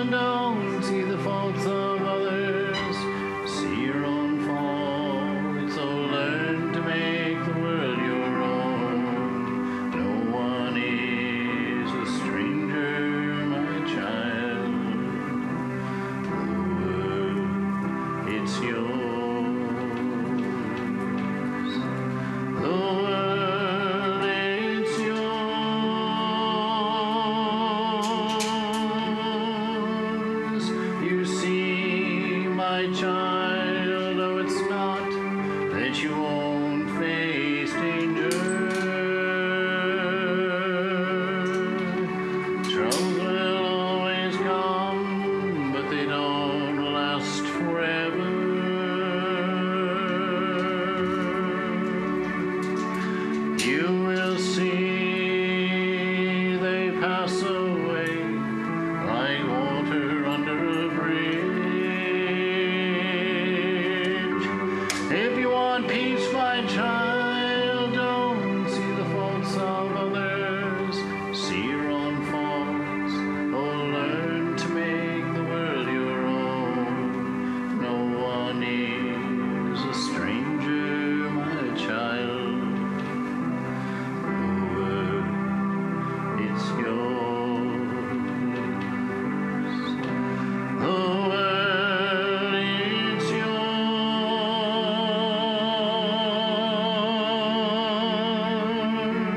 don't see the faults of others, see your own faults. So learn to make the world your own. No one is a stranger, my child. The world, it's yours. The world, it's yours. You see, my child, oh, it's not that you won't face danger. Troubles will always come, but they don't last forever. You will see they pass away like water under a bridge. If you want peace, my child, don't see the faults of others, see your own faults. Oh, learn to make the world your own. No one is a stranger, my child. It's yours. The world, it's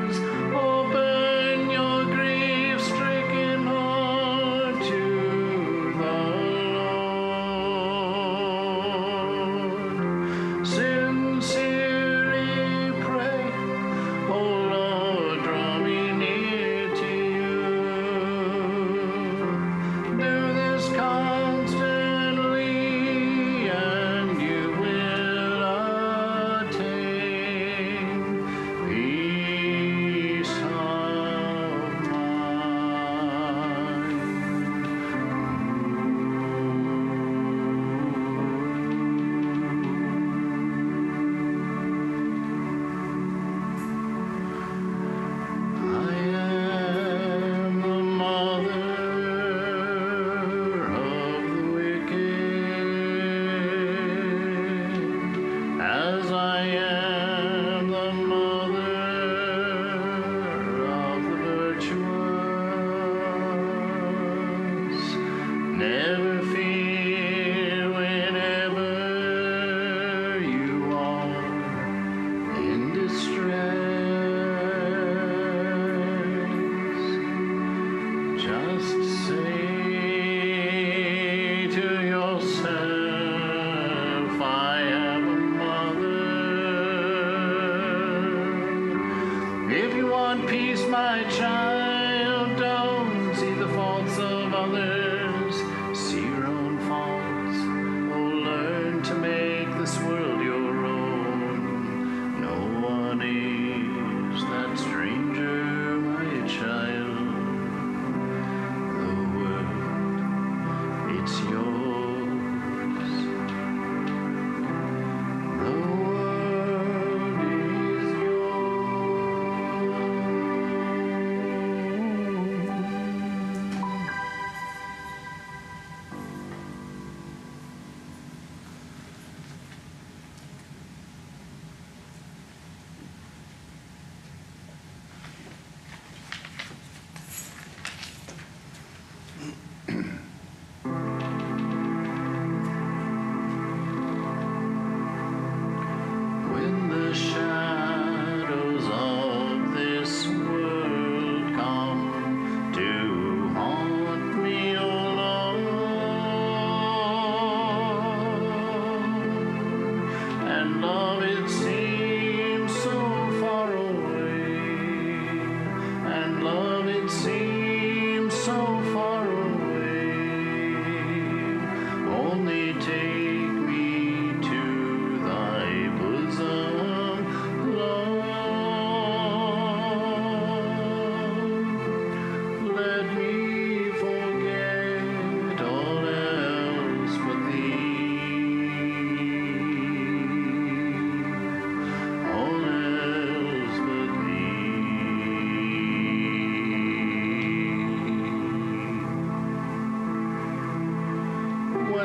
yours. Open your grief-stricken heart to the Lord. Sincerely pray, oh Lord, draw me near to you. Do this constantly, and you will attain peace of mind. I am the mother of the wicked, as I am the mother of the virtuous. Never fear whenever you are in distress. Just say to yourself, I have a mother. If you want peace, my child, don't see the faults of others, see your own faults. Oh, learn to make this world your own. No one is that stranger, my child. The world, it's yours. The world is yours.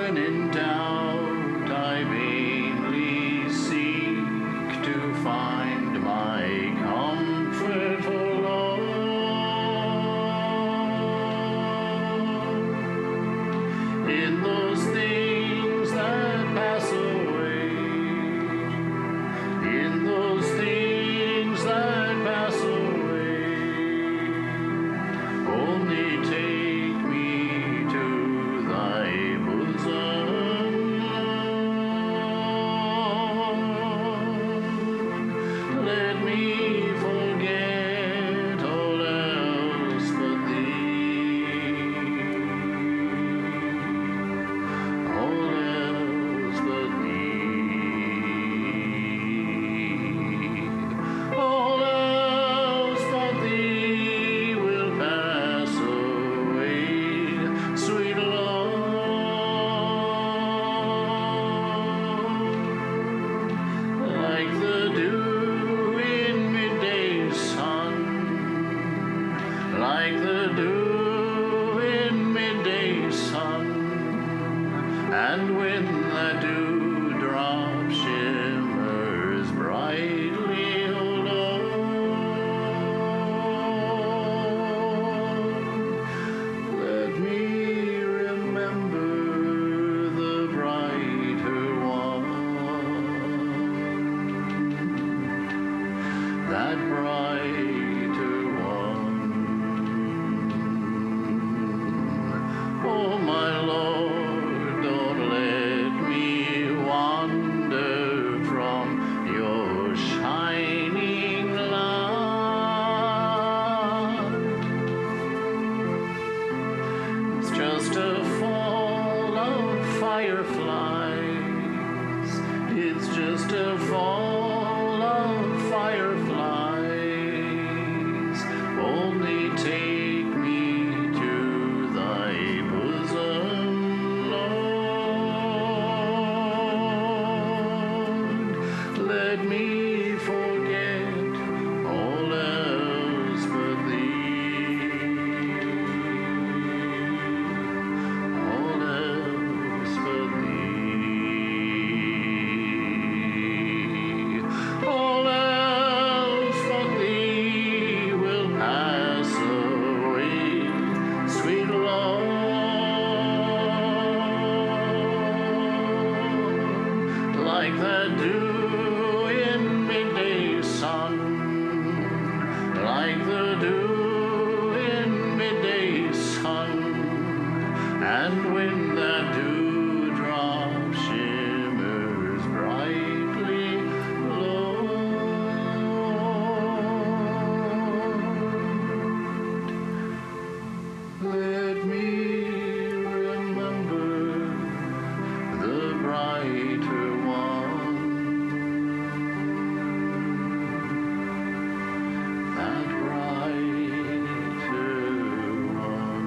when in doubt I vainly seek to find my comfort, O Lord, in those things that pass away, in those things that pass away. Only take me to thy bosom, Lord. Let me forget all else but thee, all else but thee. All else but thee will pass away, sweet Lord, like the dew in midday sun, like the dew in midday sun. And when the dewdrop shimmers brightly, O Lord, let me remember the brighter one, that brighter one. Oh, my Lord, don't let me wander from your shining light. It's just a fall of fireflies. It's just a fall of fireflies. Only take me to thy bosom, Lord. Let me forget all else but thee, all else but thee. All else but thee will pass away, sweet Lord, like the dew in midday sun, like the dew in midday sun. And when the dewdrop shimmers brightly, Lord, let me remember the brighter one, that brighter one.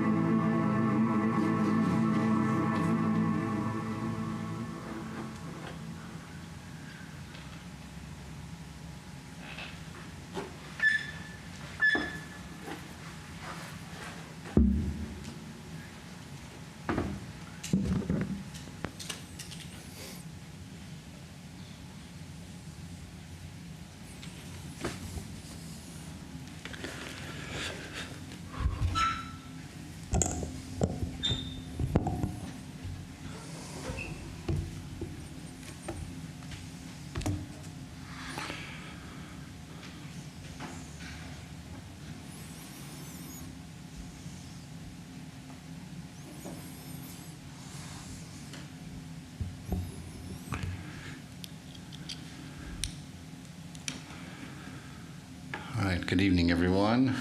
All right, good evening, everyone.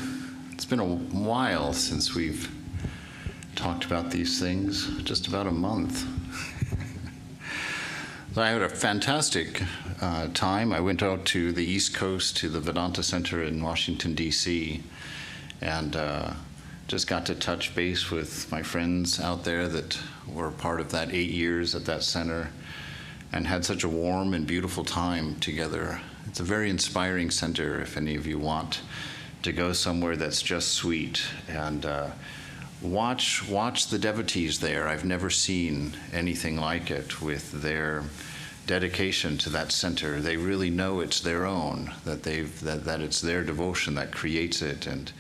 It's been a while since we've talked about these things, just about a month. So I had a fantastic time. I went out to the East Coast to the Vedanta Center in Washington, D.C., and just got to touch base with my friends out there that were part of that 8 years at that center, and had such a warm and beautiful time together. It's a very inspiring center if any of you want to go somewhere that's just sweet. And watch the devotees there. I've never seen anything like it with their dedication to that center. They really know it's their own, that it's their devotion that creates it, and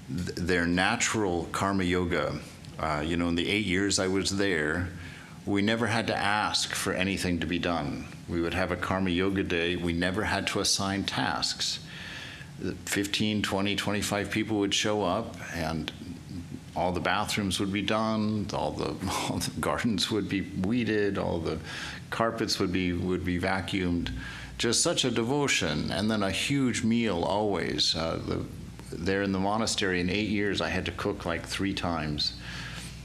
their natural karma yoga. In the 8 years I was there, we never had to ask for anything to be done. We would have a karma yoga day. We never had to assign tasks. 15, 20, 25 people would show up, and all the bathrooms would be done, all the gardens would be weeded, all the carpets would be vacuumed. Just such a devotion, and then a huge meal always. There in the monastery in 8 years, I had to cook like 3 times.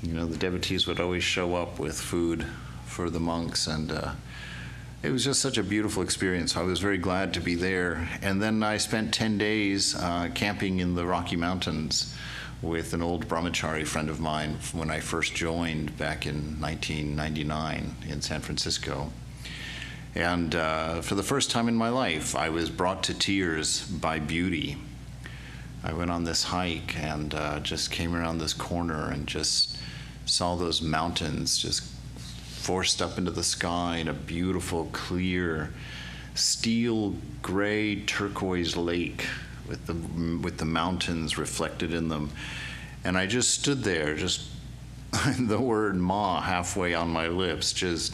The devotees would always show up with food for the monks, and it was just such a beautiful experience. I was very glad to be there. And then I spent 10 days camping in the Rocky Mountains with an old brahmachari friend of mine when I first joined back in 1999 in San Francisco. And for the first time in my life, I was brought to tears by beauty. I went on this hike and just came around this corner and just saw those mountains just forced up into the sky in a beautiful, clear, steel gray turquoise lake with the mountains reflected in them. And I just stood there, just the word Ma halfway on my lips, just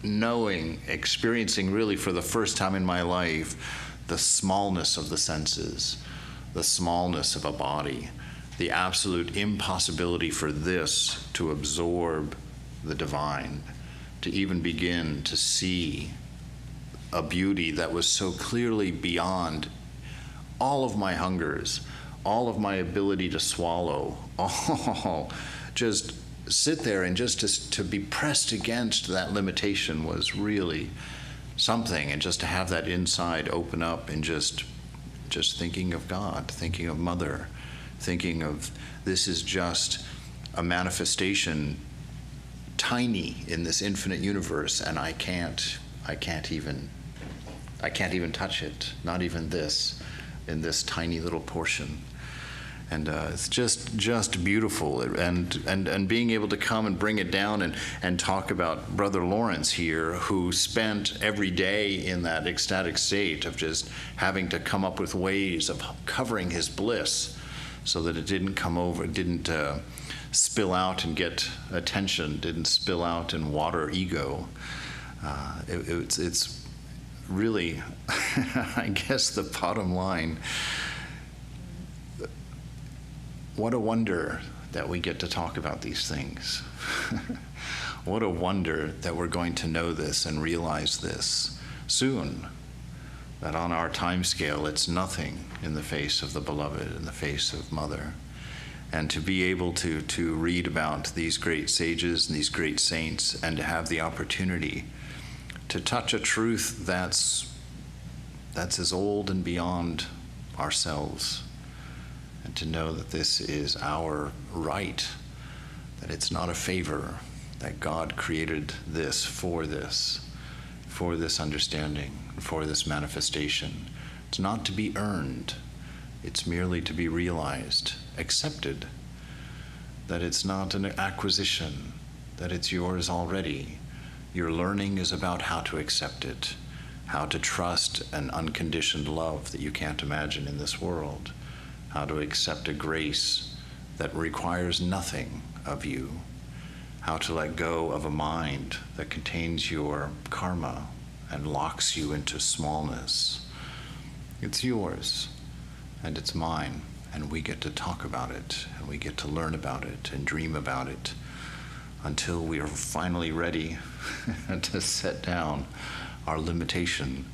knowing, experiencing really for the first time in my life the smallness of the senses, the smallness of a body, the absolute impossibility for this to absorb the divine, to even begin to see a beauty that was so clearly beyond all of my hungers, all of my ability to swallow, all just sit there and just to be pressed against that limitation was really something. And just to have that inside open up and just thinking of God, thinking of Mother, thinking of this is just a manifestation tiny in this infinite universe, and I can't even touch it, not even this, in this tiny little portion. And it's just beautiful, and being able to come and bring it down and talk about Brother Lawrence here, who spent every day in that ecstatic state of just having to come up with ways of covering his bliss so that it didn't come over, didn't spill out and get attention, didn't spill out and water ego. It's really, I guess the bottom line, what a wonder that we get to talk about these things. What a wonder that we're going to know this and realize this soon, that on our time scale it's nothing in the face of the beloved, in the face of Mother. And to be able to read about these great sages and these great saints, and to have the opportunity to touch a truth that's as old and beyond ourselves, and to know that this is our right, that it's not a favor, that God created this for this understanding, for this manifestation. It's not to be earned, it's merely to be realized, accepted, that it's not an acquisition, that it's yours already. Your learning is about how to accept it, how to trust an unconditioned love that you can't imagine in this world, how to accept a grace that requires nothing of you, how to let go of a mind that contains your karma and locks you into smallness. It's yours, and it's mine, and we get to talk about it, and we get to learn about it and dream about it until we are finally ready to set down our limitation,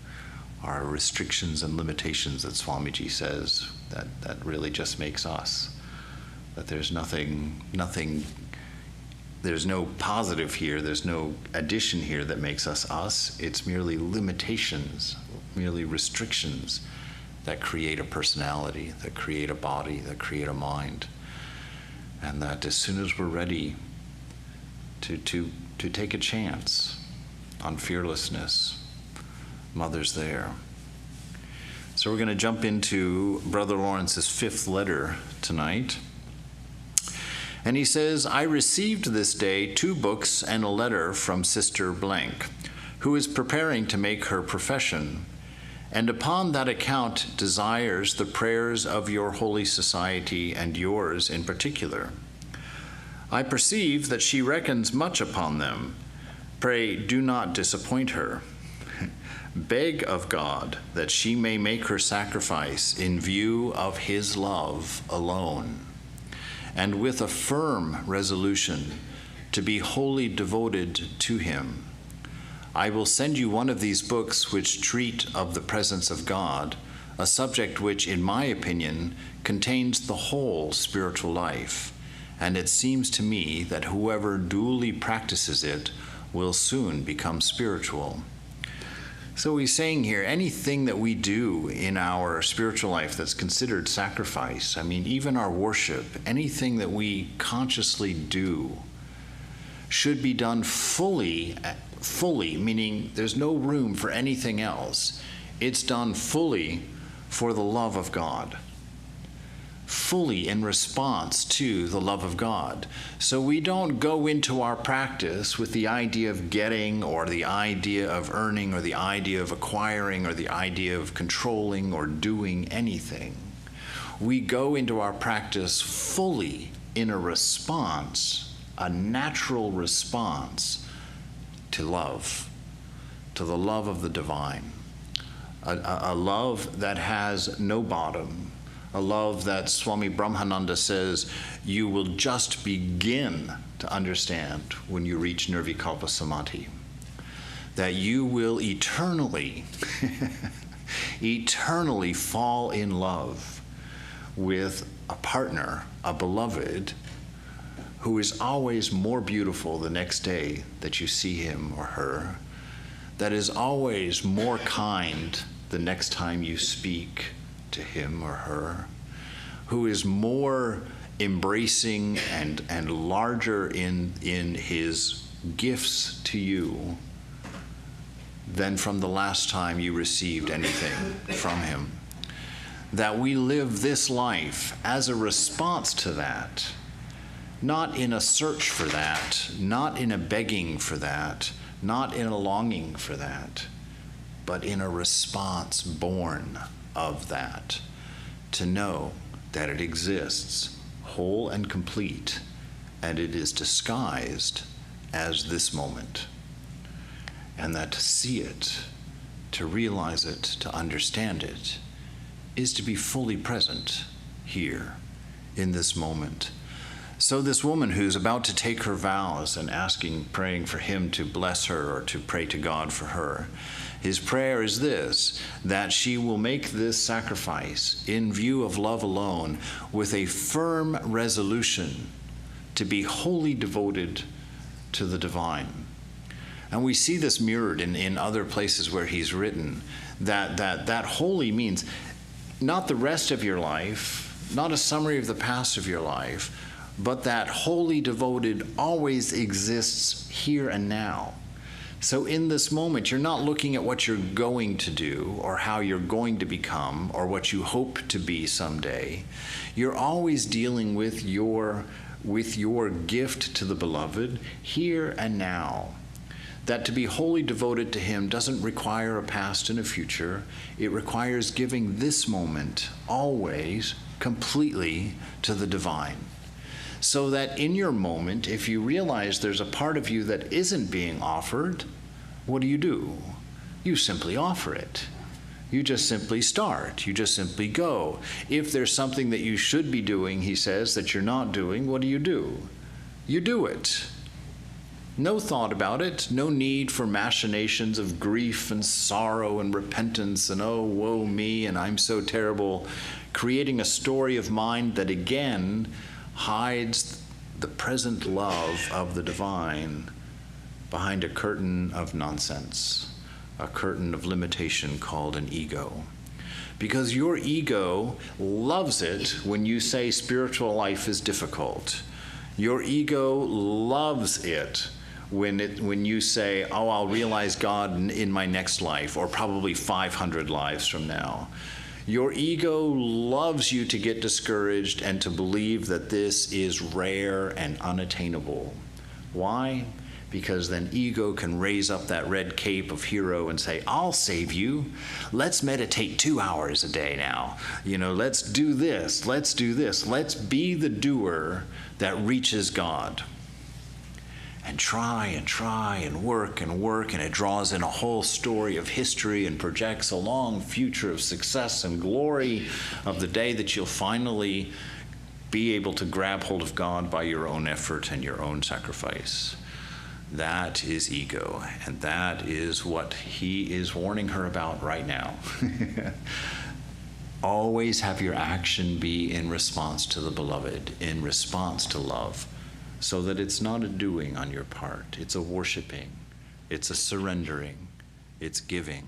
our restrictions and limitations that Swamiji says, that really just makes us. That there's nothing, there's no positive here, there's no addition here that makes us us. It's merely limitations, merely restrictions that create a personality, that create a body, that create a mind. And that as soon as we're ready to take a chance on fearlessness, Mother's there. So we're going to jump into Brother Lawrence's 5th letter tonight. And he says, I received this day 2 books and a letter from Sister Blank, who is preparing to make her profession, and upon that account desires the prayers of your holy society and yours in particular. I perceive that she reckons much upon them. Pray do not disappoint her. Beg of God that she may make her sacrifice in view of his love alone, and with a firm resolution to be wholly devoted to him. I will send you one of these books which treat of the presence of God, a subject which, in my opinion, contains the whole spiritual life, and it seems to me that whoever duly practices it will soon become spiritual. So he's saying here, anything that we do in our spiritual life that's considered sacrifice, I mean, even our worship, anything that we consciously do should be done fully, meaning there's no room for anything else. It's done fully for the love of God, fully in response to the love of God. So we don't go into our practice with the idea of getting, or the idea of earning, or the idea of acquiring, or the idea of controlling or doing anything. We go into our practice fully in a response, a natural response to love, to the love of the divine, a love that has no bottom, a love that Swami Brahmananda says you will just begin to understand when you reach Nirvikalpa Samadhi, that you will eternally, eternally fall in love with a partner, a beloved, who is always more beautiful the next day that you see him or her, that is always more kind the next time you speak to him or her, who is more embracing and larger in his gifts to you than from the last time you received anything from him. That we live this life as a response to that, not in a search for that, not in a begging for that, not in a longing for that, but in a response born of that, to know that it exists whole and complete, and it is disguised as this moment, and that to see it, to realize it, to understand it, is to be fully present here in this moment. So this woman who's about to take her vows and praying for him to bless her or to pray to God for her, his prayer is this, that she will make this sacrifice in view of love alone with a firm resolution to be wholly devoted to the divine. And we see this mirrored in other places where he's written that holy means not the rest of your life, not a summary of the past of your life, but that wholly devoted always exists here and now. So in this moment, you're not looking at what you're going to do or how you're going to become or what you hope to be someday. You're always dealing with your gift to the beloved here and now. That to be wholly devoted to him doesn't require a past and a future. It requires giving this moment always completely to the divine. So that in your moment, if you realize there's a part of you that isn't being offered, what do? You simply offer it. You just simply start. You just simply go. If there's something that you should be doing, he says, that you're not doing, what do? You do it. No thought about it. No need for machinations of grief and sorrow and repentance and, oh, woe me, and I'm so terrible. Creating a story of mind that, again, hides the present love of the divine behind a curtain of nonsense, a curtain of limitation called an ego. Because your ego loves it when you say spiritual life is difficult. Your ego loves it when you say, oh, I'll realize God in my next life, or probably 500 lives from now. Your ego loves you to get discouraged and to believe that this is rare and unattainable. Why? Because then ego can raise up that red cape of hero and say, I'll save you. Let's meditate 2 hours a day now. Let's do this. Let's do this. Let's be the doer that reaches God. And try and work, and it draws in a whole story of history and projects a long future of success and glory of the day that you'll finally be able to grab hold of God by your own effort and your own sacrifice. That is ego, and that is what he is warning her about right now. Always have your action be in response to the beloved, in response to love, so that it's not a doing on your part. It's a worshiping. It's a surrendering. It's giving.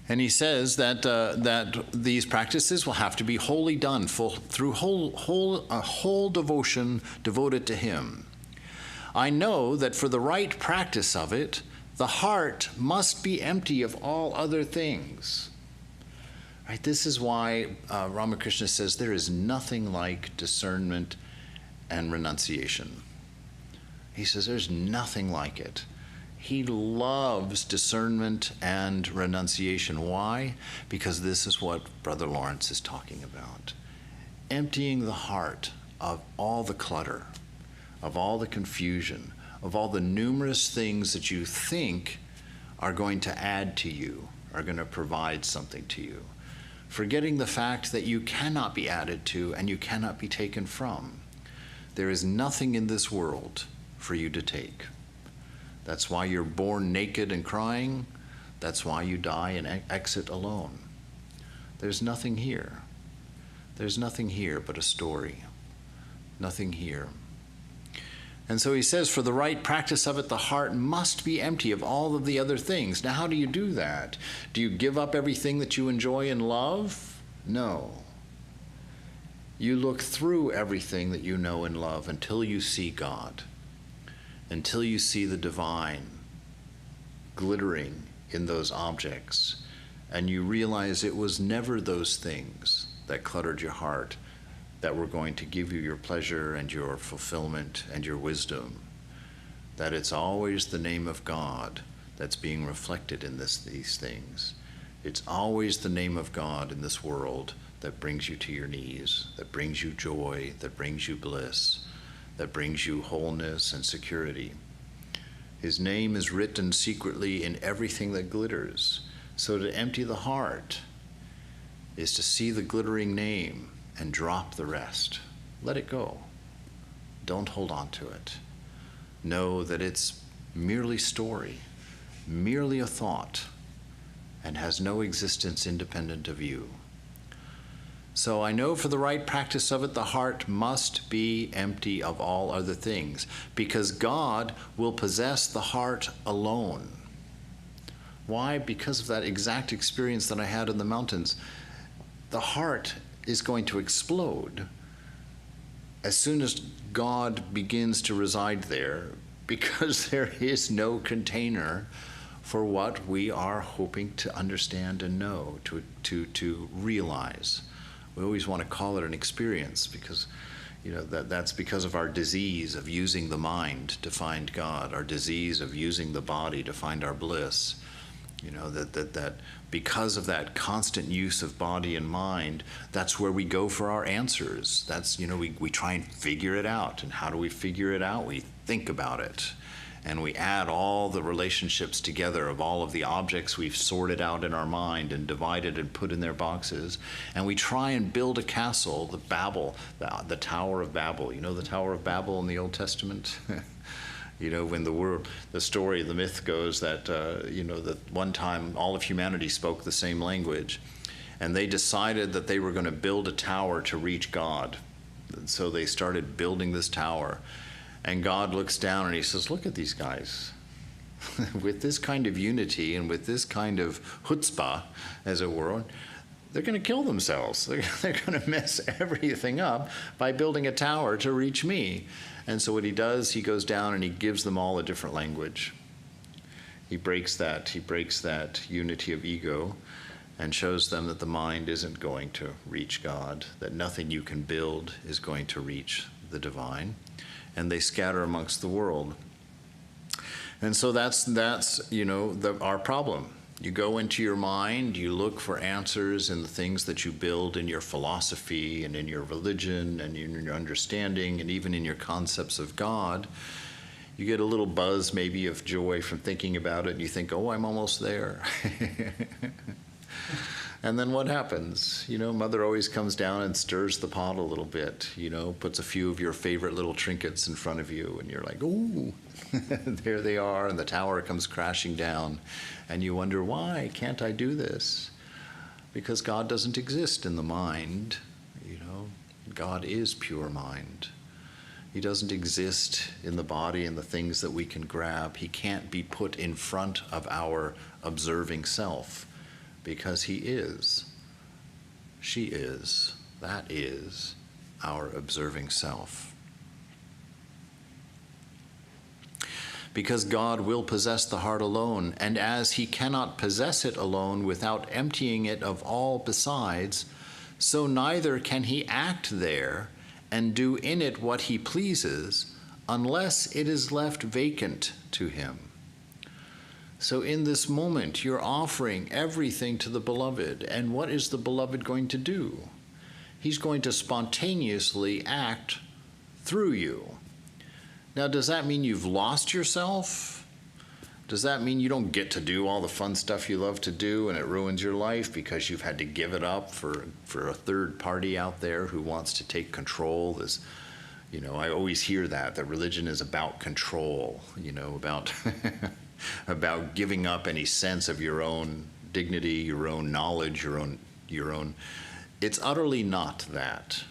And he says that these practices will have to be wholly done through a whole devotion devoted to him. I know that for the right practice of it, the heart must be empty of all other things. Right? This is why Ramakrishna says there is nothing like discernment and renunciation. He says there's nothing like it. He loves discernment and renunciation. Why? Because this is what Brother Lawrence is talking about. Emptying the heart of all the clutter, of all the confusion, of all the numerous things that you think are going to add to you, are going to provide something to you. Forgetting the fact that you cannot be added to and you cannot be taken from. There is nothing in this world for you to take. That's why you're born naked and crying. That's why you die and exit alone. There's nothing here. There's nothing here but a story. Nothing here. And so he says, for the right practice of it, the heart must be empty of all of the other things. Now, how do you do that? Do you give up everything that you enjoy and love? No. You look through everything that you know and love until you see God, until you see the divine glittering in those objects, and you realize it was never those things that cluttered your heart that were going to give you your pleasure and your fulfillment and your wisdom, that it's always the name of God that's being reflected in these things. It's always the name of God in this world that brings you to your knees, that brings you joy, that brings you bliss, that brings you wholeness and security. His name is written secretly in everything that glitters. So to empty the heart is to see the glittering name and drop the rest. Let it go. Don't hold on to it. Know that it's merely story, merely a thought, and has no existence independent of you. So I know for the right practice of it, the heart must be empty of all other things, because God will possess the heart alone. Why? Because of that exact experience that I had in the mountains. The heart is going to explode as soon as God begins to reside there, because there is no container for what we are hoping to understand and know, to realize. We always want to call it an experience because, that's because of our disease of using the mind to find God, our disease of using the body to find our bliss. That because of that constant use of body and mind, that's where we go for our answers. That's, we try and figure it out. And how do we figure it out? We think about it. And we add all the relationships together of all of the objects we've sorted out in our mind and divided and put in their boxes. And we try and build a castle, the the Tower of Babel. You know the Tower of Babel in the Old Testament? When the myth goes that, that one time all of humanity spoke the same language, and they decided that they were going to build a tower to reach God. And so they started building this tower, and God looks down and he says, look at these guys. With this kind of unity and with this kind of chutzpah, as it were, they're going to kill themselves. They're going to mess everything up by building a tower to reach me. And so what he does, he goes down and he gives them all a different language. He breaks that unity of ego, and shows them that the mind isn't going to reach God, that nothing you can build is going to reach the divine, and they scatter amongst the world. And so that's our problem. You go into your mind, you look for answers in the things that you build in your philosophy and in your religion and in your understanding and even in your concepts of God. You get a little buzz maybe of joy from thinking about it, and you think, oh, I'm almost there. And then what happens? Mother always comes down and stirs the pot a little bit, puts a few of your favorite little trinkets in front of you, and you're like, ooh, there they are, and the tower comes crashing down, and you wonder, why can't I do this? Because God doesn't exist in the mind, God is pure mind. He doesn't exist in the body and the things that we can grab. He can't be put in front of our observing self, because he is, she is, that is our observing self. Because God will possess the heart alone, and as he cannot possess it alone without emptying it of all besides, so neither can he act there and do in it what he pleases unless it is left vacant to him. So in this moment, you're offering everything to the beloved. And what is the beloved going to do? He's going to spontaneously act through you. Now, does that mean you've lost yourself? Does that mean you don't get to do all the fun stuff you love to do and it ruins your life because you've had to give it up for a third party out there who wants to take control? I always hear that religion is about control, about... about giving up any sense of your own dignity, your own knowledge, your own. It's utterly not that.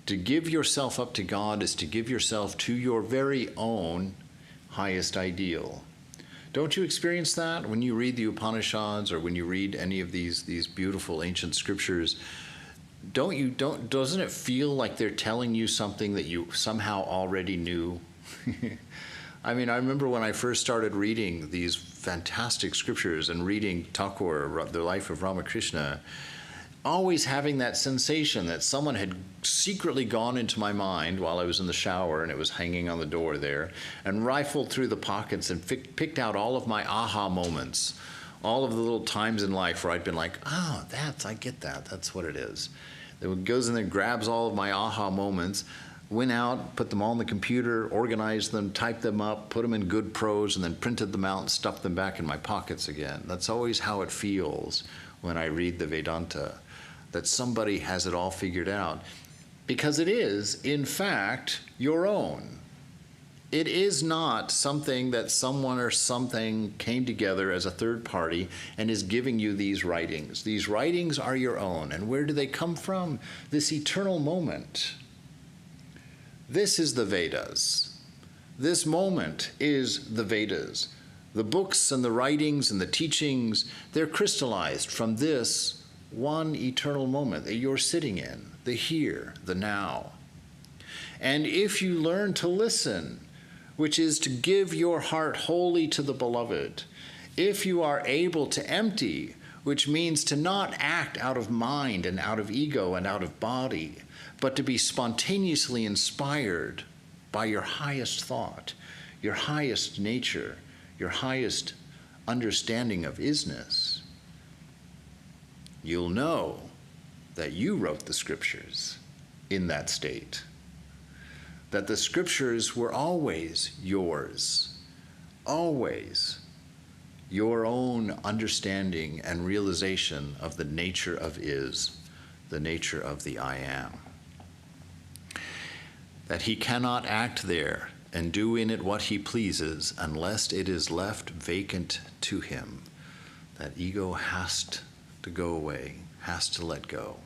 To give yourself up to God is to give yourself to your very own highest ideal. Don't you experience that when you read the Upanishads or when you read any of these beautiful ancient scriptures? Doesn't it feel like they're telling you something that you somehow already knew? I remember when I first started reading these fantastic scriptures and reading Thakur, the life of Ramakrishna, always having that sensation that someone had secretly gone into my mind while I was in the shower and it was hanging on the door there, and rifled through the pockets and picked out all of my aha moments, all of the little times in life where I'd been like, oh, I get that, that's what it is. It goes in there, grabs all of my aha moments, went out, put them all in the computer, organized them, typed them up, put them in good prose, and then printed them out and stuffed them back in my pockets again. That's always how it feels when I read the Vedanta, that somebody has it all figured out. Because it is, in fact, your own. It is not something that someone or something came together as a third party and is giving you these writings. These writings are your own. And where do they come from? This eternal moment. This is the Vedas. This moment is the Vedas. The books and the writings and the teachings, they're crystallized from this one eternal moment that you're sitting in, the here, the now. And if you learn to listen, which is to give your heart wholly to the beloved, if you are able to empty, which means to not act out of mind and out of ego and out of body, but to be spontaneously inspired by your highest thought, your highest nature, your highest understanding of isness, you'll know that you wrote the scriptures in that state, that the scriptures were always yours, always your own understanding and realization of the nature of is, the nature of the I am. That he cannot act there and do in it what he pleases unless it is left vacant to him. That ego has to go away, has to let go,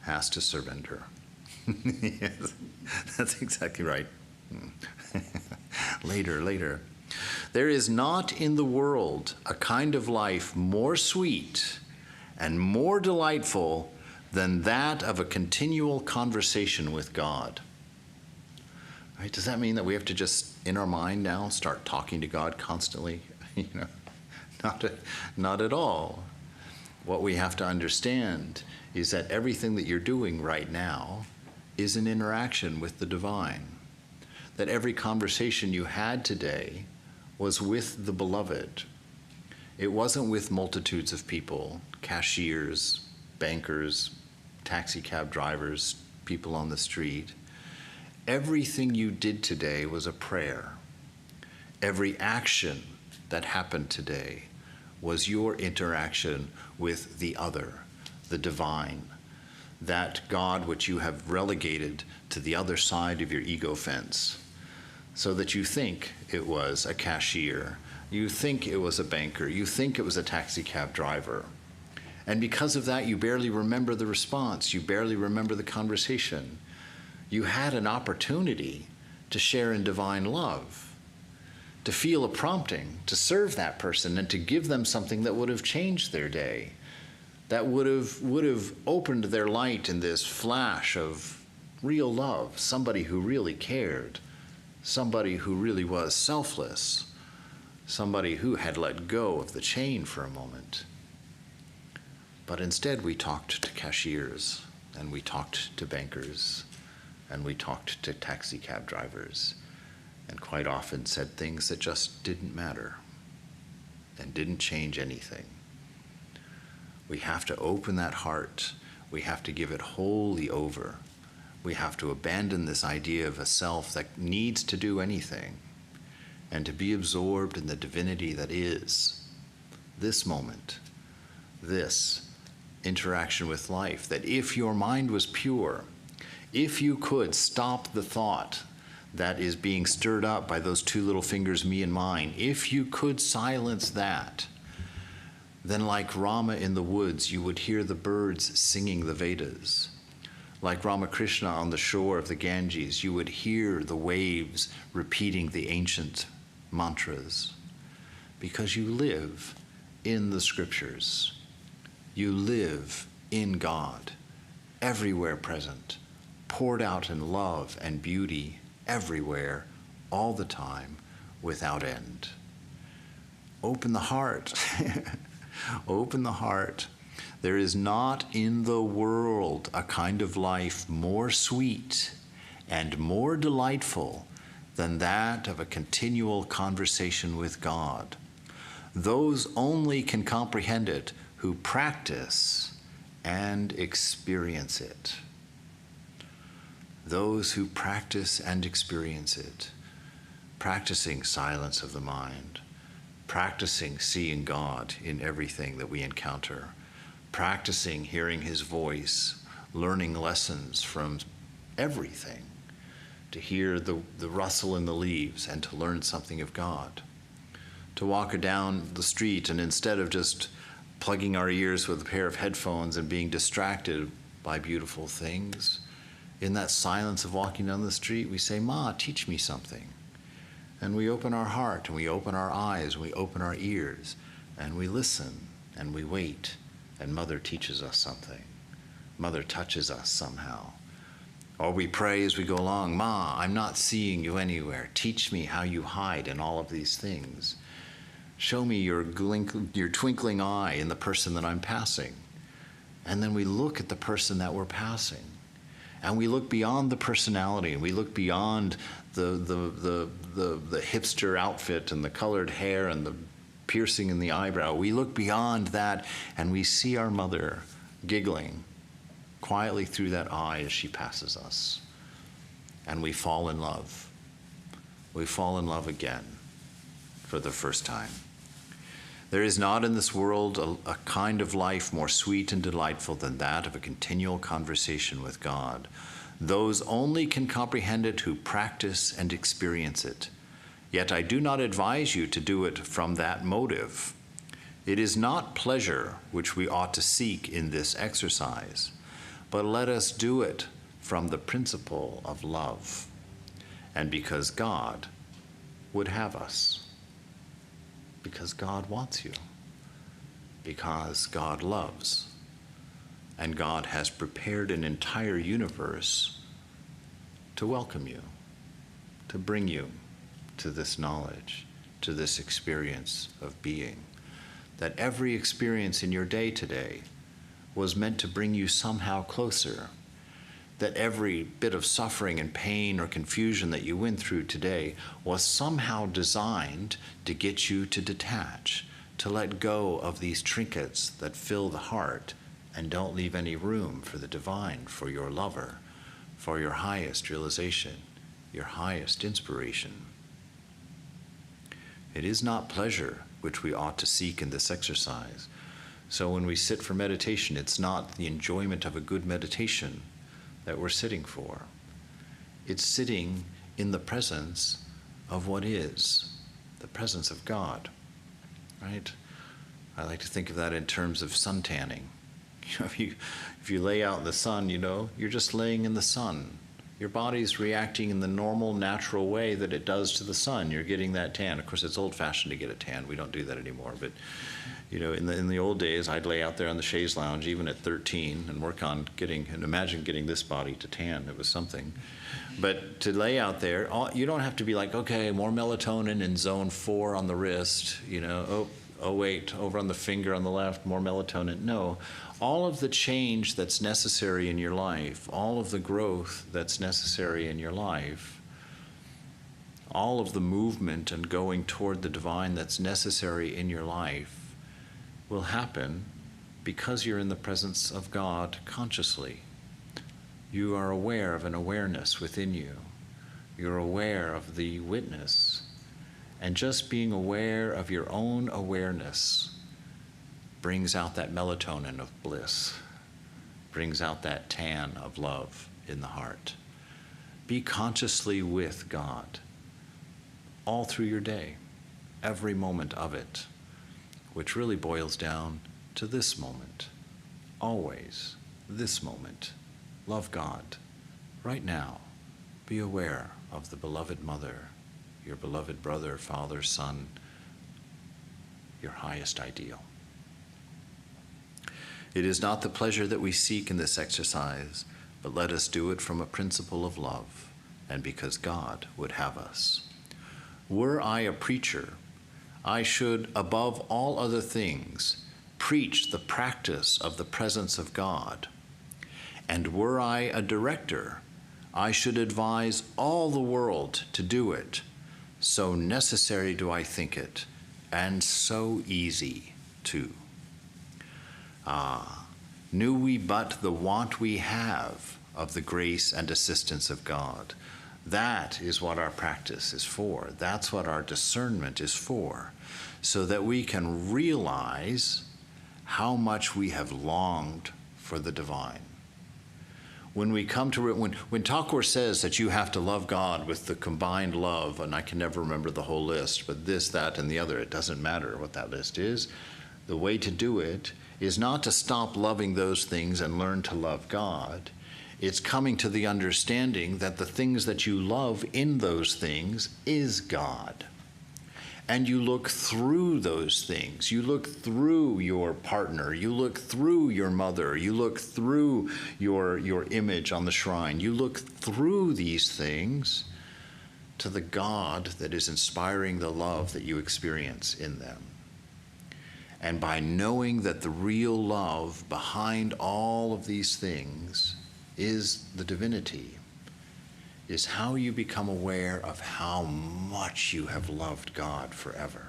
has to surrender. Yes, that's exactly right. Later. There is not in the world a kind of life more sweet and more delightful than that of a continual conversation with God. Right? Does that mean that we have to just, in our mind now, start talking to God constantly? Not at all. What we have to understand is that everything that you're doing right now is an interaction with the divine. That every conversation you had today was with the beloved. It wasn't with multitudes of people, cashiers, bankers, taxi cab drivers, people on the street. Everything you did today was a prayer. Every action that happened today was your interaction with the other, the divine, that God which you have relegated to the other side of your ego fence, so that you think it was a cashier, you think it was a banker, you think it was a taxi cab driver. And because of that, you barely remember the response, you barely remember the conversation. You had an opportunity to share in divine love, to feel a prompting, to serve that person and to give them something that would have changed their day, that would have opened their light in this flash of real love, somebody who really cared, somebody who really was selfless, somebody who had let go of the chain for a moment. But instead we talked to cashiers, and we talked to bankers, and we talked to taxi cab drivers, and quite often said things that just didn't matter and didn't change anything. We have to open that heart. We have to give it wholly over. We have to abandon this idea of a self that needs to do anything and to be absorbed in the divinity that is this moment, this interaction with life. That if your mind was pure, if you could stop the thought that is being stirred up by those two little fingers, me and mine, if you could silence that, then like Rama in the woods, you would hear the birds singing the Vedas. Like Ramakrishna on the shore of the Ganges, you would hear the waves repeating the ancient mantras. Because you live in the scriptures. You live in God, everywhere present, poured out in love and beauty, everywhere, all the time, without end. Open the heart. Open the heart. There is not in the world a kind of life more sweet and more delightful than that of a continual conversation with God. Those only can comprehend it who practice and experience it. Those who practice and experience it, practicing silence of the mind, practicing seeing God in everything that we encounter, practicing hearing his voice, learning lessons from everything, to hear the rustle in the leaves and to learn something of God. To walk down the street and instead of just plugging our ears with a pair of headphones and being distracted by beautiful things, in that silence of walking down the street, we say, Ma, teach me something. And we open our heart, and we open our eyes, and we open our ears, and we listen, and we wait, and Mother teaches us something. Mother touches us somehow. Or we pray as we go along, Ma, I'm not seeing you anywhere. Teach me how you hide in all of these things. Show me your twinkling eye in the person that I'm passing. And then we look at the person that we're passing. And we look beyond the personality, and we look beyond the hipster outfit and the colored hair and the piercing in the eyebrow. We look beyond that, and we see our mother giggling quietly through that eye as she passes us. And we fall in love. We fall in love again for the first time. There is not in this world a kind of life more sweet and delightful than that of a continual conversation with God. Those only can comprehend it who practice and experience it. Yet I do not advise you to do it from that motive. It is not pleasure which we ought to seek in this exercise, but let us do it from the principle of love, and because God would have us. Because God wants you, because God loves, and God has prepared an entire universe to welcome you, to bring you to this knowledge, to this experience of being. that every experience in your day today was meant to bring you somehow closer, that every bit of suffering and pain or confusion that you went through today was somehow designed to get you to detach, to let go of these trinkets that fill the heart and don't leave any room for the divine, for your lover, for your highest realization, your highest inspiration. It is not pleasure which we ought to seek in this exercise. So when we sit for meditation, it's not the enjoyment of a good meditation that we're sitting for. It's sitting in the presence of what is, the presence of God, right? I like to think of that in terms of sun tanning. If you lay out in the sun, you're just laying in the sun. Your body's reacting in the normal, natural way that it does to the sun. You're getting that tan. Of course, it's old-fashioned to get a tan. We don't do that anymore. But, in the old days, I'd lay out there on the chaise lounge, even at 13, and work on imagine getting this body to tan. It was something. But to lay out there, you don't have to be like, okay, more melatonin in zone 4 on the wrist, oh wait, over on the finger on the left, more melatonin. No, all of the change that's necessary in your life, all of the growth that's necessary in your life, all of the movement and going toward the divine that's necessary in your life will happen because you're in the presence of God consciously. You are aware of an awareness within you. You're aware of the witness. And just being aware of your own awareness brings out that melatonin of bliss, brings out that tan of love in the heart. Be consciously with God all through your day, every moment of it, which really boils down to this moment, always this moment. Love God right now. Be aware of the beloved mother, your beloved brother, father, son, your highest ideal. It is not the pleasure that we seek in this exercise, but let us do it from a principle of love, and because God would have us. Were I a preacher, I should, above all other things, preach the practice of the presence of God. And were I a director, I should advise all the world to do it. So necessary do I think it, and so easy too. Knew we but the want we have of the grace and assistance of God. That is what our practice is for. That's what our discernment is for, so that we can realize how much we have longed for the divine. When we come to it, when Thakur says that you have to love God with the combined love, and I can never remember the whole list, but this, that, and the other, it doesn't matter what that list is. The way to do it is not to stop loving those things and learn to love God. It's coming to the understanding that the things that you love in those things is God. And you look through those things. You look through your partner. You look through your mother. You look through your image on the shrine. You look through these things to the God that is inspiring the love that you experience in them. And by knowing that the real love behind all of these things is the divinity, is how you become aware of how much you have loved God forever,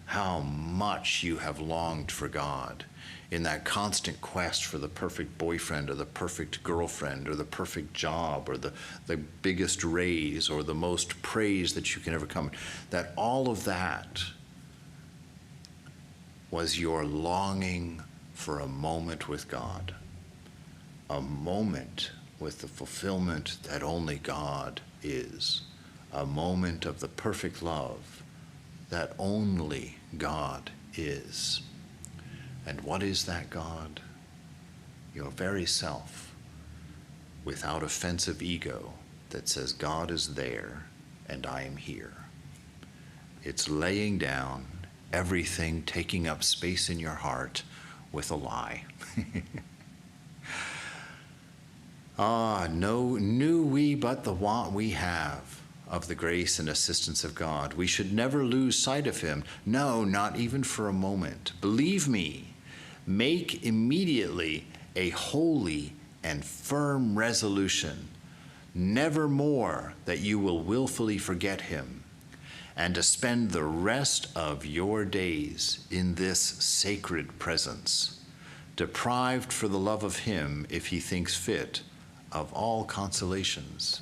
how much you have longed for God in that constant quest for the perfect boyfriend or the perfect girlfriend or the perfect job or the biggest raise or the most praise that you can ever come. That all of that was your longing for a moment with God, a moment with the fulfillment that only God is, a moment of the perfect love that only God is. And what is that God? Your very self, without offensive ego that says God is there and I am here. It's laying down everything taking up space in your heart with a lie. No, knew we but the want we have of the grace and assistance of God. We should never lose sight of him. No, not even for a moment. Believe me, make immediately a holy and firm resolution, never more that you will willfully forget him, and to spend the rest of your days in this sacred presence, deprived for the love of him, if he thinks fit, of all consolations.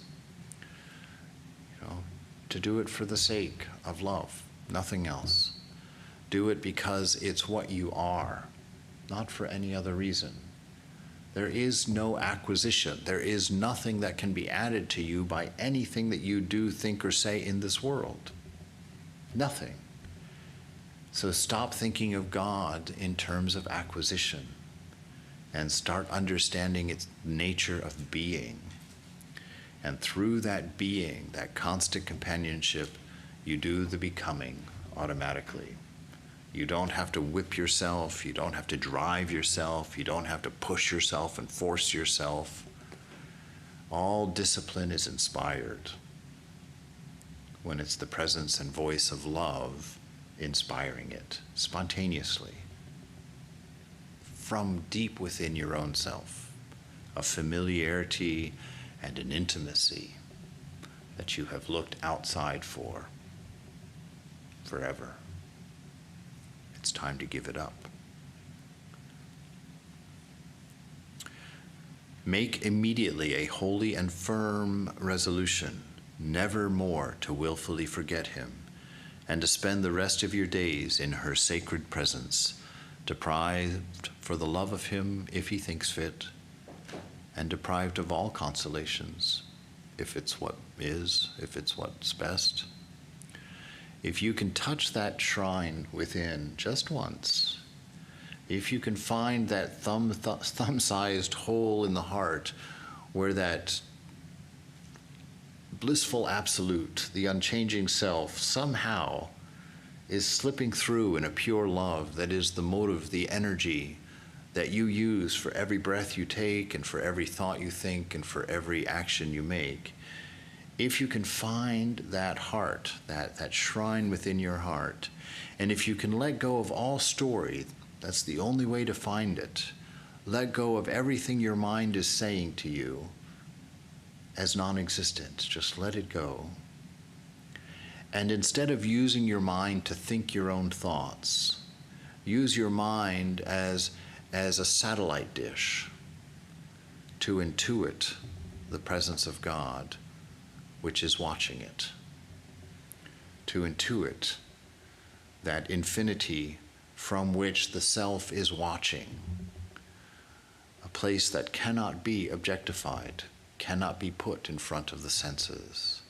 To do it for the sake of love, nothing else. Do it because it's what you are, not for any other reason. There is no acquisition. There is nothing that can be added to you by anything that you do, think, or say in this world. Nothing. So stop thinking of God in terms of acquisition and start understanding its nature of being. And through that being, that constant companionship, you do the becoming automatically. You don't have to whip yourself, you don't have to drive yourself, you don't have to push yourself and force yourself. All discipline is inspired when it's the presence and voice of love inspiring it spontaneously from deep within your own self, a familiarity and an intimacy that you have looked outside for forever. It's time to give it up. Make immediately a holy and firm resolution, never more to willfully forget him, and to spend the rest of your days in her sacred presence, deprived for the love of him if he thinks fit, and deprived of all consolations, if it's what is, if it's what's best. If you can touch that shrine within just once, if you can find that thumb-sized hole in the heart where that blissful absolute, the unchanging self, somehow is slipping through in a pure love that is the motive, the energy that you use for every breath you take and for every thought you think and for every action you make. If you can find that heart, that shrine within your heart, and if you can let go of all story, that's the only way to find it. Let go of everything your mind is saying to you as non-existent. Just let it go. And instead of using your mind to think your own thoughts, use your mind as a satellite dish to intuit the presence of God, which is watching it. To intuit that infinity from which the self is watching, a place that cannot be objectified, cannot be put in front of the senses,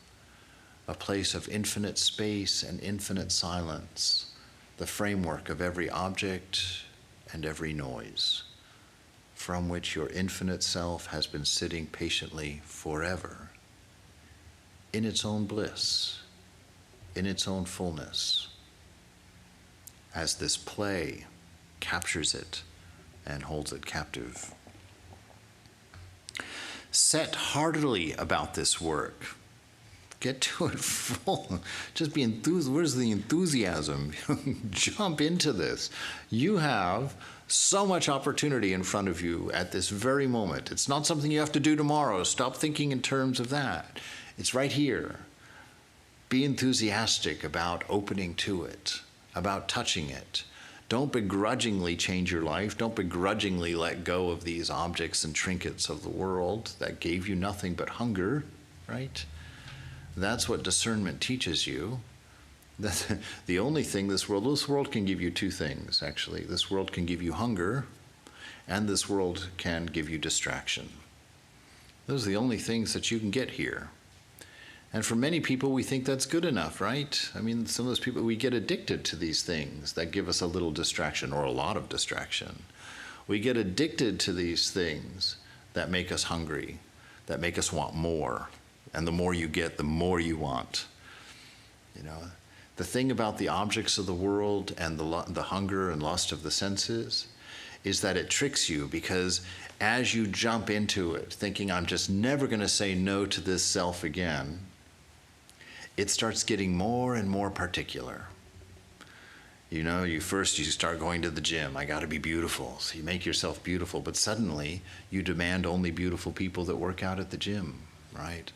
a place of infinite space and infinite silence, the framework of every object and every noise, from which your infinite self has been sitting patiently forever, in its own bliss, in its own fullness, as this play captures it and holds it captive. Set heartily about this work. Get to it full. Just be enthused. Where's the enthusiasm? Jump into this. You have so much opportunity in front of you at this very moment. It's not something you have to do tomorrow. Stop thinking in terms of that. It's right here. Be enthusiastic about opening to it, about touching it. Don't begrudgingly change your life. Don't begrudgingly let go of these objects and trinkets of the world that gave you nothing but hunger, right? That's what discernment teaches you. That's the only thing this world can give you two things, actually. This world can give you hunger, and this world can give you distraction. Those are the only things that you can get here. And for many people, we think that's good enough, right? I mean, some of those people, we get addicted to these things that give us a little distraction or a lot of distraction. We get addicted to these things that make us hungry, that make us want more. And the more you get, the more you want. You know, the thing about the objects of the world and the hunger and lust of the senses is that it tricks you, because as you jump into it, thinking, I'm just never going to say no to this self again, it starts getting more and more particular. You know, you start going to the gym. I got to be beautiful. So you make yourself beautiful, but suddenly you demand only beautiful people that work out at the gym, right?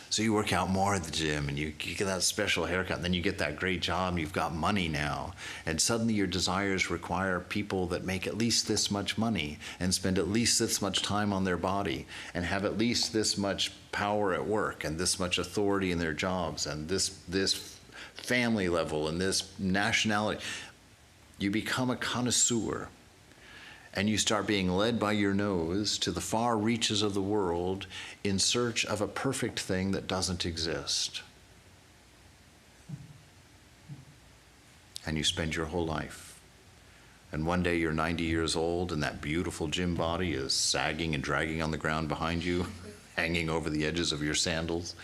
So you work out more at the gym and you get that special haircut, and then you get that great job and you've got money now. And suddenly your desires require people that make at least this much money and spend at least this much time on their body and have at least this much power at work and this much authority in their jobs and this family level and this nationality. You become a connoisseur, and you start being led by your nose to the far reaches of the world in search of a perfect thing that doesn't exist. And you spend your whole life. And one day you're 90 years old and that beautiful gym body is sagging and dragging on the ground behind you, hanging over the edges of your sandals.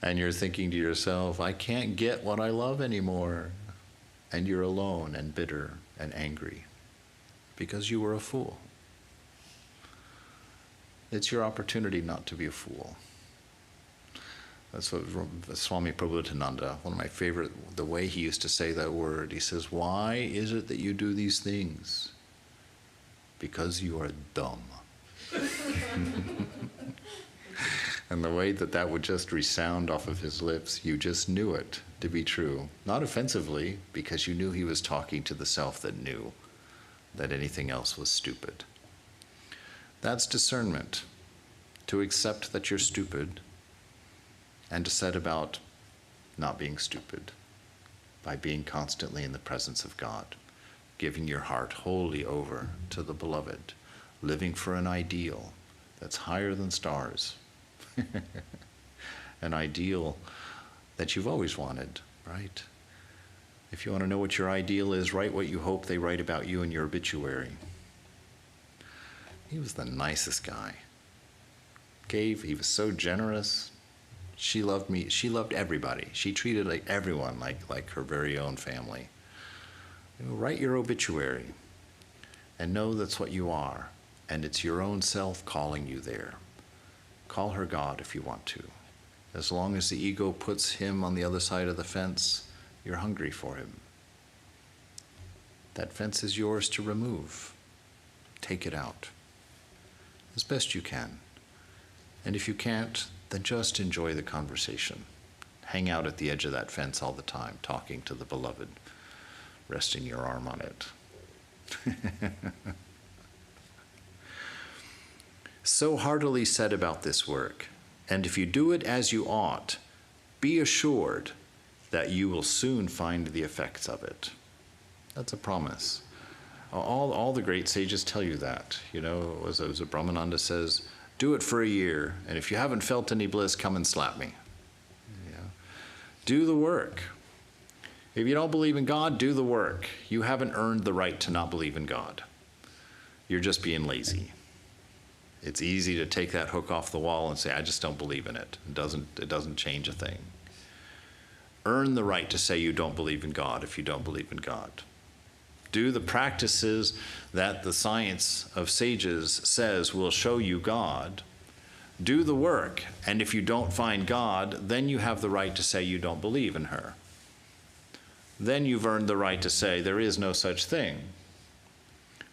And you're thinking to yourself, I can't get what I love anymore. And you're alone and bitter and angry because you were a fool. It's your opportunity not to be a fool. That's what Swami Prabhupada, one of my favorite, the way he used to say that word, he says, why is it that you do these things? Because you are dumb. And the way that would just resound off of his lips, you just knew it to be true. Not offensively, because you knew he was talking to the self that knew that anything else was stupid. That's discernment, to accept that you're stupid and to set about not being stupid by being constantly in the presence of God, giving your heart wholly over to the beloved, living for an ideal that's higher than stars. An ideal that you've always wanted, right? If you want to know what your ideal is, write what you hope they write about you in your obituary. He was the nicest guy. He was so generous. She loved me. She loved everybody. She treated everyone like her very own family. Write your obituary and know that's what you are, and it's your own self calling you there. Call her God if you want to. As long as the ego puts him on the other side of the fence, you're hungry for him. That fence is yours to remove. Take it out as best you can. And if you can't, then just enjoy the conversation. Hang out at the edge of that fence all the time, talking to the beloved, resting your arm on it. So heartily said about this work, and if you do it as you ought, be assured that you will soon find the effects of it. That's a promise. All the great sages tell you that. You know, as Brahmananda says, do it for a year, and if you haven't felt any bliss, come and slap me. Yeah. Do the work. If you don't believe in God, do the work. You haven't earned the right to not believe in God. You're just being lazy. It's easy to take that hook off the wall and say, I just don't believe in it. It doesn't change a thing. Earn the right to say you don't believe in God if you don't believe in God. Do the practices that the science of sages says will show you God. Do the work, and if you don't find God, then you have the right to say you don't believe in her. Then you've earned the right to say there is no such thing.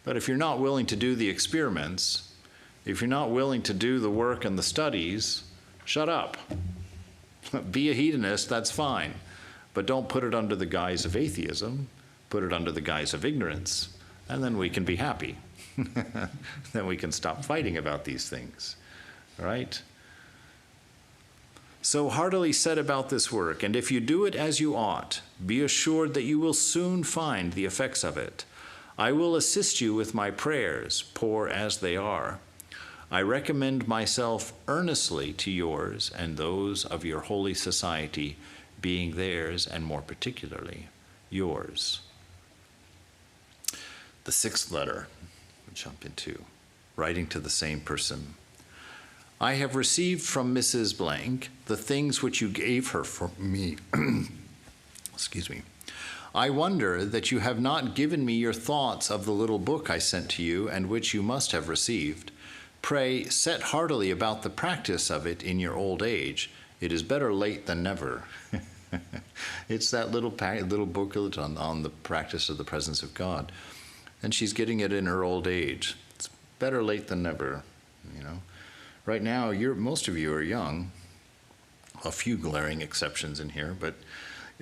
But if you're not willing to do the experiments, if you're not willing to do the work and the studies, shut up. Be a hedonist, that's fine. But don't put it under the guise of atheism. Put it under the guise of ignorance. And then we can be happy. Then we can stop fighting about these things. All right? So heartily said about this work, and if you do it as you ought, be assured that you will soon find the effects of it. I will assist you with my prayers, poor as they are. I recommend myself earnestly to yours and those of your holy society, being theirs and more particularly yours. The sixth letter, we'll jump into, writing to the same person. I have received from Mrs. Blank the things which you gave her for me. Excuse me. I wonder that you have not given me your thoughts of the little book I sent to you and which you must have received. Pray, set heartily about the practice of it in your old age. It is better late than never. It's that little booklet on the practice of the presence of God. And she's getting it in her old age. It's better late than never, you know. Right now, most of you are young. A few glaring exceptions in here, but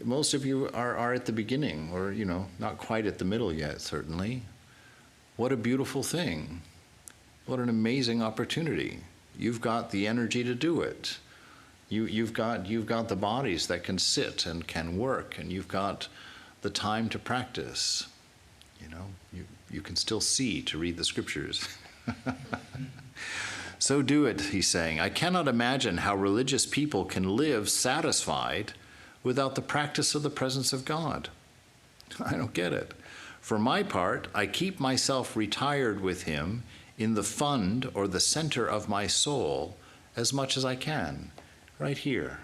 most of you are at the beginning, or, you know, not quite at the middle yet, certainly. What a beautiful thing. What an amazing opportunity. You've got the energy to do it. You've got the bodies that can sit and can work, and you've got the time to practice. You know, you can still see to read the scriptures. So do it, he's saying. I cannot imagine how religious people can live satisfied without the practice of the presence of God. I don't get it. For my part, I keep myself retired with him in the fund or the center of my soul as much as I can. Right here,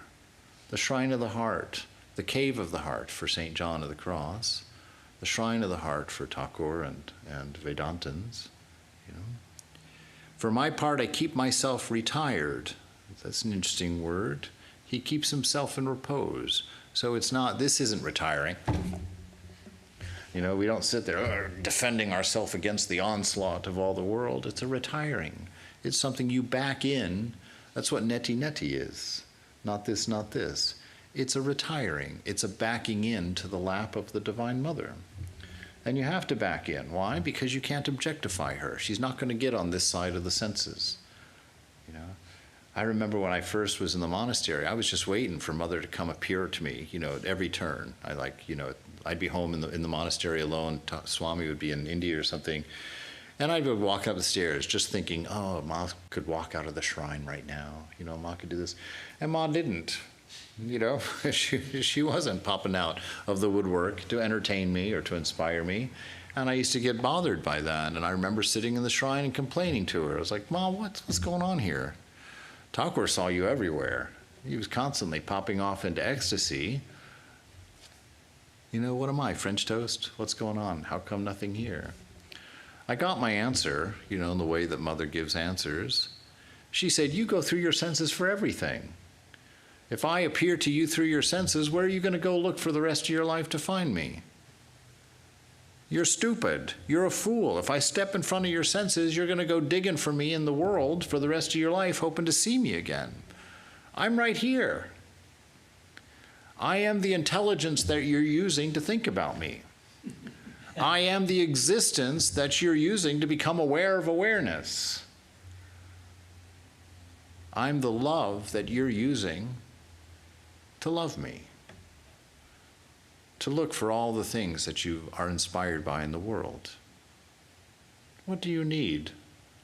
the shrine of the heart, the cave of the heart for St. John of the Cross, the shrine of the heart for Thakur and Vedantins, you know. For my part, I keep myself retired. That's an interesting word. He keeps himself in repose. So this isn't retiring. You know, we don't sit there defending ourselves against the onslaught of all the world. It's a retiring. It's something you back in. That's what neti is. Not this, not this. It's a retiring. It's a backing in to the lap of the Divine Mother. And you have to back in. Why? Because you can't objectify her. She's not going to get on this side of the senses. You know, I remember when I first was in the monastery, I was just waiting for Mother to come appear to me, you know, at every turn. I'd be home in the monastery alone. Swami would be in India or something. And I would walk up the stairs just thinking, oh, Ma could walk out of the shrine right now. You know, Ma could do this. And Ma didn't. You know, she wasn't popping out of the woodwork to entertain me or to inspire me. And I used to get bothered by that. And I remember sitting in the shrine and complaining to her. I was like, Ma, what's going on here? Thakur saw you everywhere. He was constantly popping off into ecstasy. You know, what am I, French toast? What's going on? How come nothing here? I got my answer, you know, in the way that Mother gives answers. She said, you go through your senses for everything. If I appear to you through your senses, where are you going to go look for the rest of your life to find me? You're stupid. You're a fool. If I step in front of your senses, you're going to go digging for me in the world for the rest of your life, hoping to see me again. I'm right here. I am the intelligence that you're using to think about me. I am the existence that you're using to become aware of awareness. I'm the love that you're using to love me, to look for all the things that you are inspired by in the world. What do you need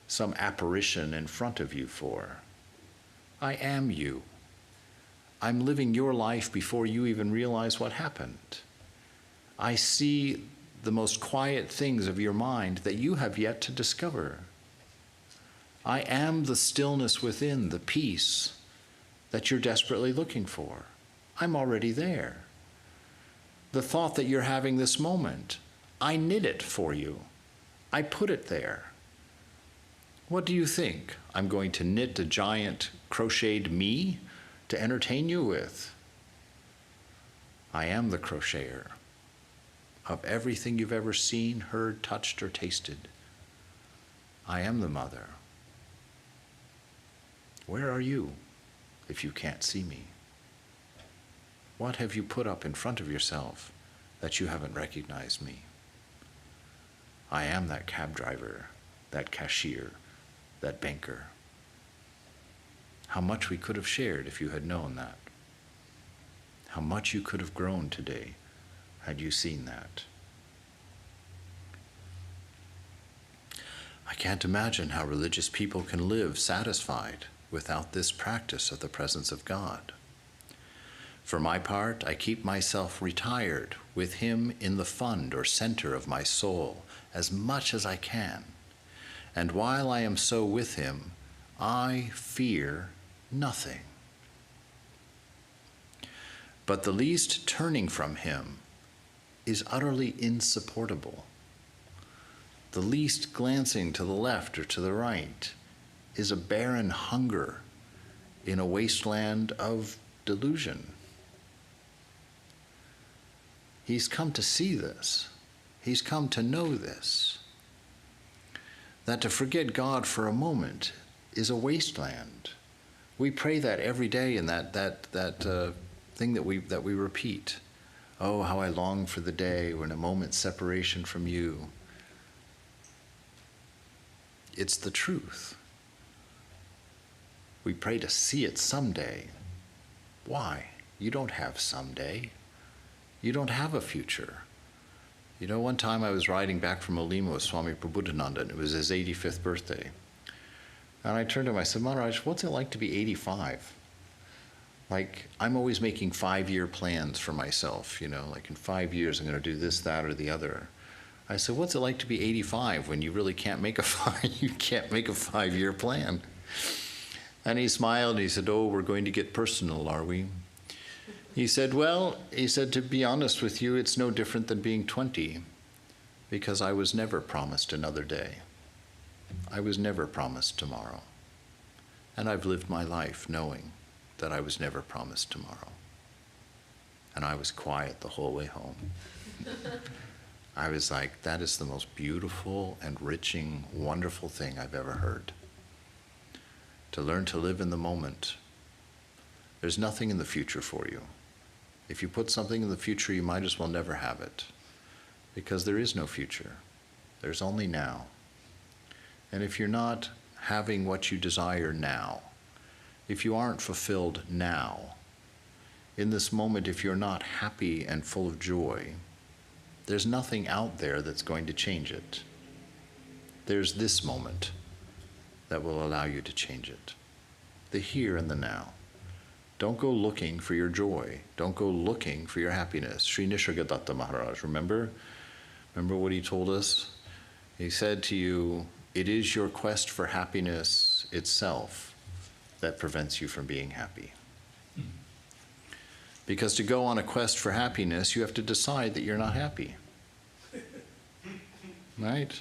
some apparition in front of you for? I am you. I'm living your life before you even realize what happened. I see the most quiet things of your mind that you have yet to discover. I am the stillness within, the peace that you're desperately looking for. I'm already there. The thought that you're having this moment, I knit it for you. I put it there. What do you think? I'm going to knit a giant crocheted me to entertain you with? I am the crocheter of everything you've ever seen, heard, touched, or tasted. I am the Mother. Where are you if you can't see me? What have you put up in front of yourself that you haven't recognized me? I am that cab driver, that cashier, that banker. How much we could have shared if you had known that. How much you could have grown today had you seen that. I can't imagine how religious people can live satisfied without this practice of the presence of God. For my part, I keep myself retired with him in the fund or center of my soul as much as I can. And while I am so with him, I fear nothing. But the least turning from him is utterly insupportable. The least glancing to the left or to the right is a barren hunger in a wasteland of delusion. He's come to see this. He's come to know this. That to forget God for a moment is a wasteland. We pray that every day in that thing that we repeat. Oh, how I long for the day when a moment's separation from you. It's the truth. We pray to see it someday. Why? You don't have someday. You don't have a future. You know, one time I was riding back from Olima with Swami Prabhupada, and it was his 85th birthday. And I turned to him, I said, Maharaj, what's it like to be 85? Like, I'm always making 5-year plans for myself, you know, like in 5 years I'm going to do this, that, or the other. I said, what's it like to be 85 when you really can't make a 5-year plan? And he smiled and he said, oh, we're going to get personal, are we? He said, well, to be honest with you, it's no different than being 20, because I was never promised another day. I was never promised tomorrow. And I've lived my life knowing that I was never promised tomorrow. And I was quiet the whole way home. I was like, that is the most beautiful, enriching, wonderful thing I've ever heard. To learn to live in the moment. There's nothing in the future for you. If you put something in the future, you might as well never have it. Because there is no future. There's only now. And if you're not having what you desire now, if you aren't fulfilled now, in this moment, if you're not happy and full of joy, there's nothing out there that's going to change it. There's this moment that will allow you to change it. The here and the now. Don't go looking for your joy. Don't go looking for your happiness. Sri Nisargadatta Maharaj, remember? Remember what he told us? He said to you, it is your quest for happiness itself that prevents you from being happy. Because to go on a quest for happiness, you have to decide that you're not happy. Right?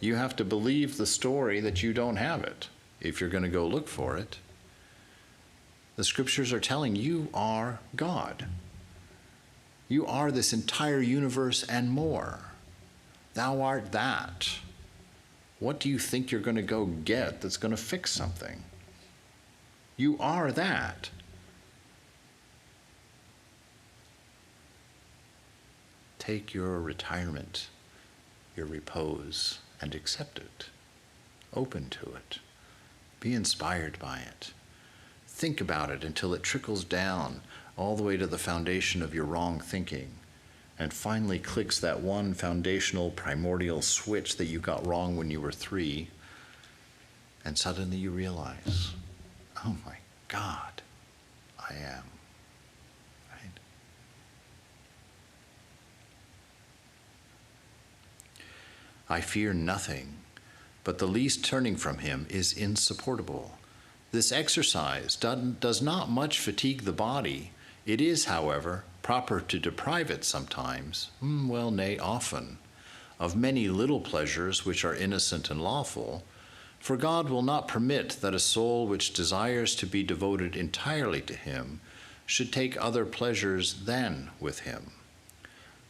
You have to believe the story that you don't have it if you're going to go look for it. The scriptures are telling you are God. You are this entire universe and more. Thou art that. What do you think you're going to go get that's going to fix something? You are that. Take your retirement, your repose, and accept it. Open to it. Be inspired by it. Think about it until it trickles down all the way to the foundation of your wrong thinking, and finally clicks that one foundational primordial switch that you got wrong when you were 3, and suddenly you realize, oh my God, I am. Right? I fear nothing, but the least turning from him is insupportable. This exercise does not much fatigue the body. It is, however, proper to deprive it sometimes, well, nay, often, of many little pleasures which are innocent and lawful, for God will not permit that a soul which desires to be devoted entirely to him should take other pleasures than with him.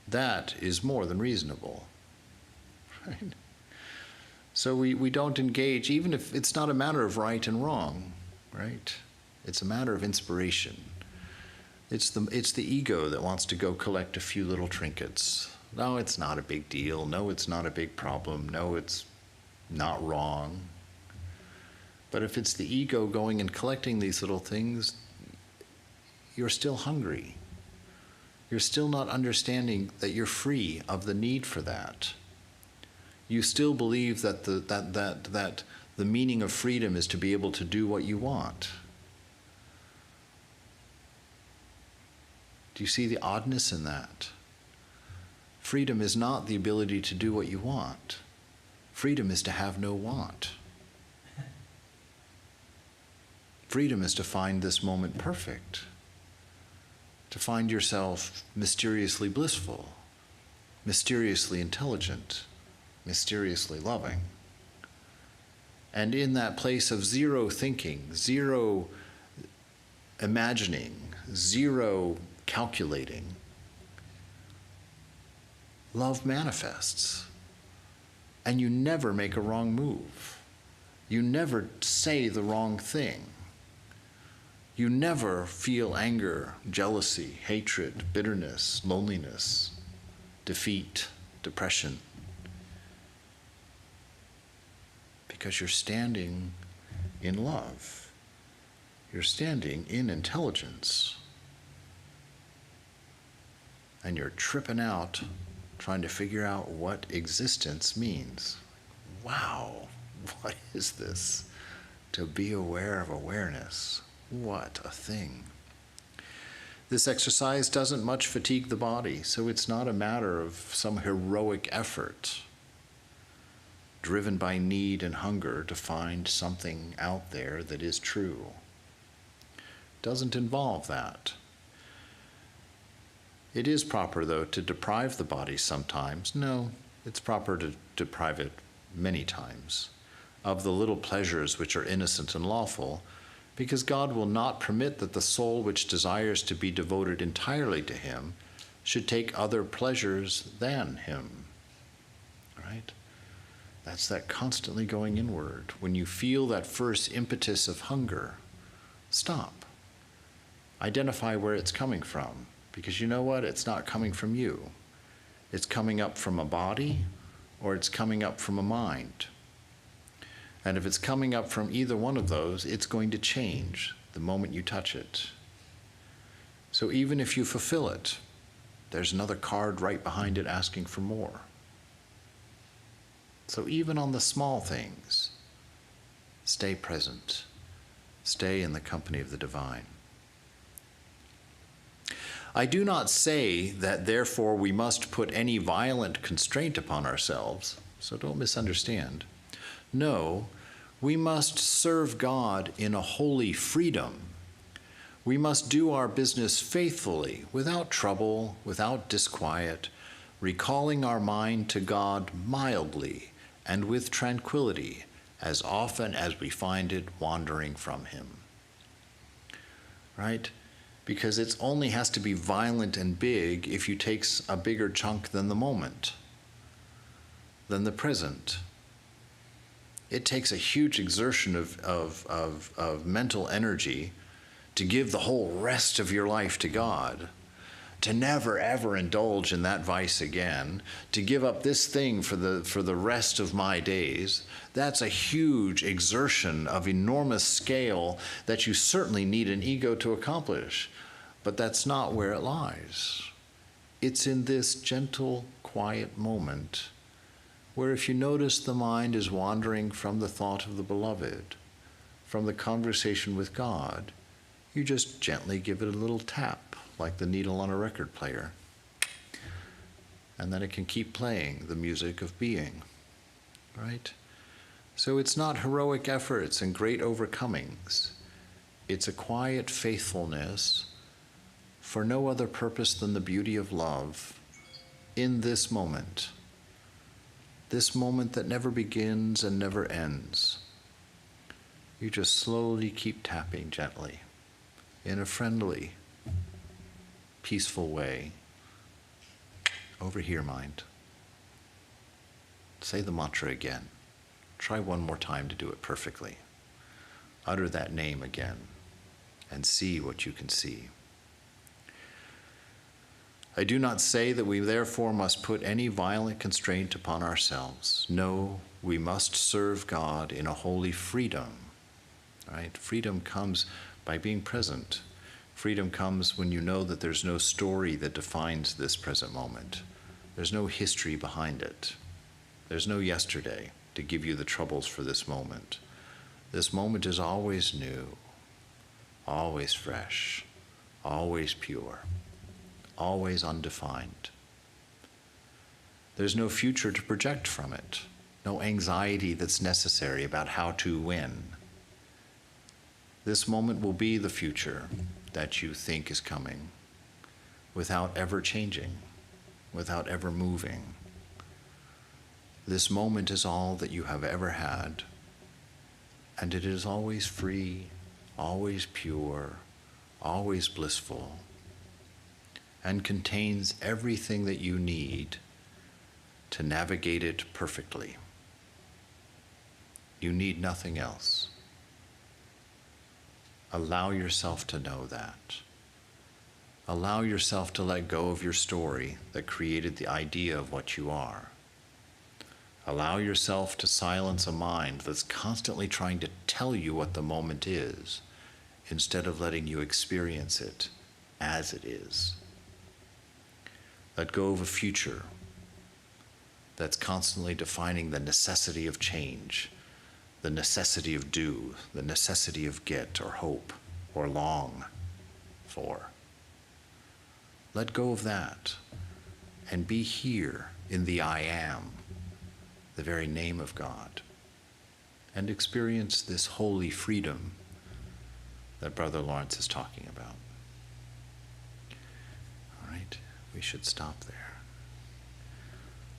That is more than reasonable. Right? So we don't engage, even if it's not a matter of right and wrong, right? It's a matter of inspiration. It's the ego that wants to go collect a few little trinkets. No, it's not a big deal. No, it's not a big problem. No, it's not wrong. But if it's the ego going and collecting these little things, you're still hungry. You're still not understanding that you're free of the need for that. You still believe that the meaning of freedom is to be able to do what you want. Do you see the oddness in that? Freedom is not the ability to do what you want. Freedom is to have no want. Freedom is to find this moment perfect, to find yourself mysteriously blissful, mysteriously intelligent, mysteriously loving. And in that place of zero thinking, zero imagining, zero calculating, love manifests. And you never make a wrong move. You never say the wrong thing. You never feel anger, jealousy, hatred, bitterness, loneliness, defeat, depression. Because you're standing in love. You're standing in intelligence. And you're tripping out trying to figure out what existence means. Wow, what is this? To be aware of awareness. What a thing. This exercise doesn't much fatigue the body, so it's not a matter of some heroic effort driven by need and hunger to find something out there that is true. It doesn't involve that. It is proper, though, to deprive the body sometimes. No, it's proper to deprive it many times of the little pleasures which are innocent and lawful, because God will not permit that the soul which desires to be devoted entirely to Him should take other pleasures than Him. Right? That's that constantly going inward. When you feel that first impetus of hunger, stop. Identify where it's coming from. Because you know what? It's not coming from you. It's coming up from a body, or it's coming up from a mind. And if it's coming up from either one of those, it's going to change the moment you touch it. So even if you fulfill it, there's another card right behind it asking for more. So even on the small things, stay present. Stay in the company of the divine. I do not say that therefore we must put any violent constraint upon ourselves, so don't misunderstand. No, we must serve God in a holy freedom. We must do our business faithfully, without trouble, without disquiet, recalling our mind to God mildly and with tranquility, as often as we find it wandering from Him. Right? Because it only has to be violent and big if you take a bigger chunk than the moment, than the present. It takes a huge exertion of mental energy to give the whole rest of your life to God, to never ever indulge in that vice again, to give up this thing for the rest of my days. That's a huge exertion of enormous scale that you certainly need an ego to accomplish. But that's not where it lies. It's in this gentle, quiet moment where if you notice the mind is wandering from the thought of the beloved, from the conversation with God, you just gently give it a little tap, like the needle on a record player. And then it can keep playing the music of being, right? So it's not heroic efforts and great overcomings. It's a quiet faithfulness for no other purpose than the beauty of love in this moment that never begins and never ends. You just slowly keep tapping gently in a friendly, peaceful way. Over here, mind. Say the mantra again. Try one more time to do it perfectly. Utter that name again and see what you can see. I do not say that we therefore must put any violent constraint upon ourselves. No, we must serve God in a holy freedom. Right? Freedom comes by being present. Freedom comes when you know that there's no story that defines this present moment. There's no history behind it. There's no yesterday to give you the troubles for this moment. This moment is always new, always fresh, always pure, always undefined. There's no future to project from it, no anxiety that's necessary about how to win. This moment will be the future that you think is coming, without ever changing, without ever moving. This moment is all that you have ever had, and it is always free, always pure, always blissful, and contains everything that you need to navigate it perfectly. You need nothing else. Allow yourself to know that. Allow yourself to let go of your story that created the idea of what you are. Allow yourself to silence a mind that's constantly trying to tell you what the moment is, instead of letting you experience it as it is. Let go of a future that's constantly defining the necessity of change, the necessity of do, the necessity of get or hope or long for. Let go of that and be here in the I am, the very name of God, and experience this holy freedom that Brother Lawrence is talking about. All right, we should stop there.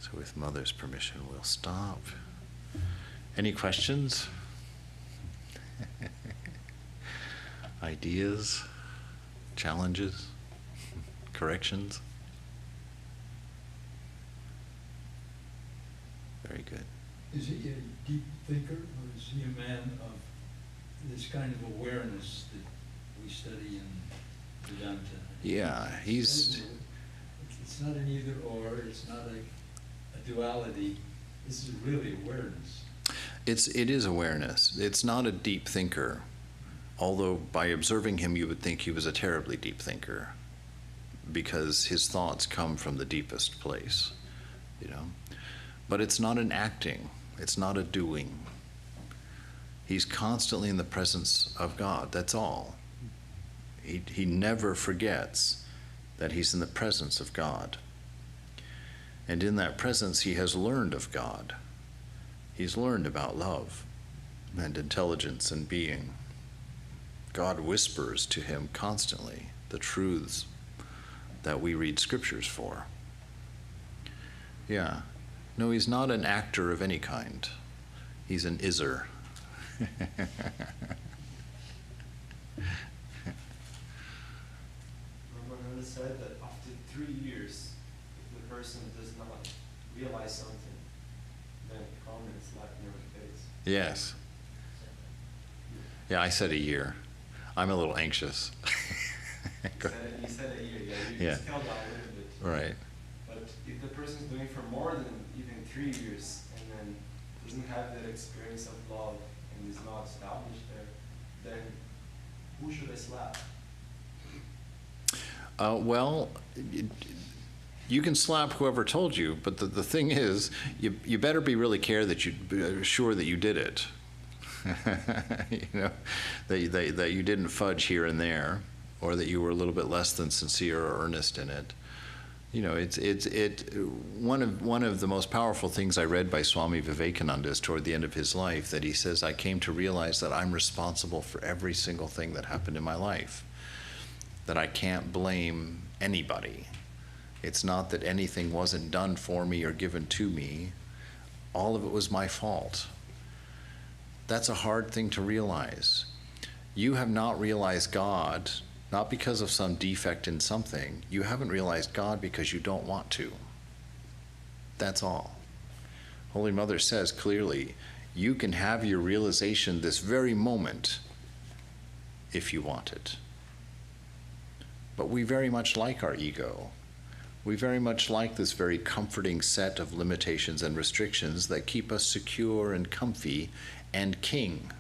So with Mother's permission, we'll stop. Any questions? Ideas? Challenges? Corrections? Very good. Is he a deep thinker, or is he a man of this kind of awareness that we study in Vedanta? Yeah, he's... It's not an either or, it's not a duality, this is really awareness. It is awareness. It's not a deep thinker, although by observing him you would think he was a terribly deep thinker, because his thoughts come from the deepest place, you know. But it's not an acting, it's not a doing. He's constantly in the presence of God, that's all. He never forgets that he's in the presence of God. And in that presence he has learned of God. He's learned about love and intelligence and being. God whispers to him constantly the truths that we read scriptures for. Yeah. No, he's not an actor of any kind. He's an isser. Brahmananda said that after 3 years, if the person does not realize something, then karma is slapped in your face. Yes. Yeah, I said a year. I'm a little anxious. You said a year, yeah. You scaled down a little bit. Right. But if the person's doing for more than even 3 years and then doesn't have that experience of love and is not established there, then who should I slap? Well, you can slap whoever told you, but the thing is, you better be really sure that you did it. You know, that you didn't fudge here and there, or that you were a little bit less than sincere or earnest in it. You know, one of the most powerful things I read by Swami Vivekananda is toward the end of his life, that he says, I came to realize that I'm responsible for every single thing that happened in my life, that I can't blame anybody. It's not that anything wasn't done for me or given to me. All of it was my fault. That's a hard thing to realize. You have not realized God, not because of some defect in something. You haven't realized God because you don't want to. That's all. Holy Mother says clearly, you can have your realization this very moment if you want it. But we very much like our ego. We very much like this very comforting set of limitations and restrictions that keep us secure and comfy and king.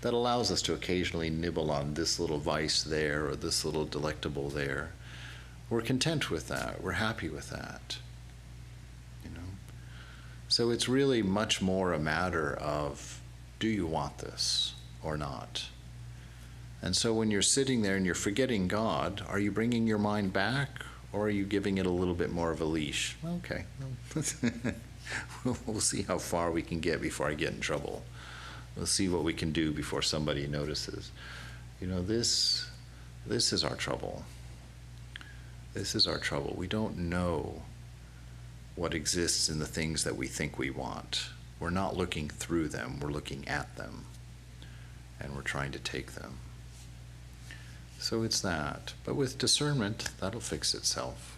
That allows us to occasionally nibble on this little vice there or this little delectable there. We're content with that. We're happy with that. You know? So it's really much more a matter of, do you want this or not? And so when you're sitting there and you're forgetting God, are you bringing your mind back, or are you giving it a little bit more of a leash? Okay, we'll see how far we can get before I get in trouble. We'll see what we can do before somebody notices. You know, this is our trouble. This is our trouble. We don't know what exists in the things that we think we want. We're not looking through them, we're looking at them, and we're trying to take them. So it's that. But with discernment, that'll fix itself.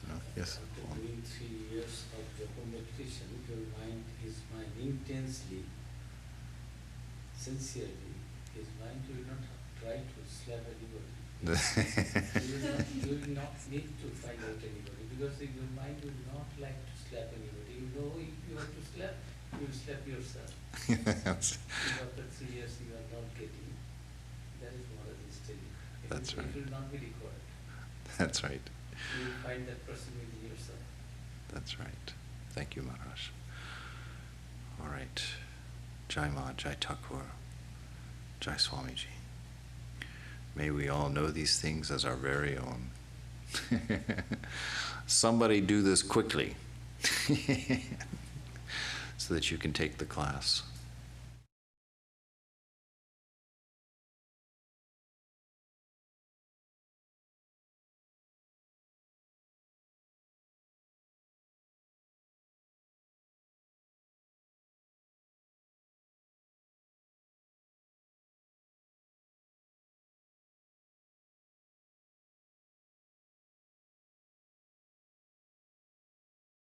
You know? Yes? According to intensely, sincerely, his mind will not try to slap anybody. You will not need to find out anybody, because your mind will not like to slap anybody. You know, if you have to slap, you will slap yourself. That's, If after 3 years you are not getting, that is what I is telling. That's right. It will not be required. that's right. You will find that person within yourself. That's right. Thank you, Maharaj. All right. Jai Ma, Jai Thakur, Jai Swamiji. May we all know these things as our very own. Somebody do this quickly so that you can take the class.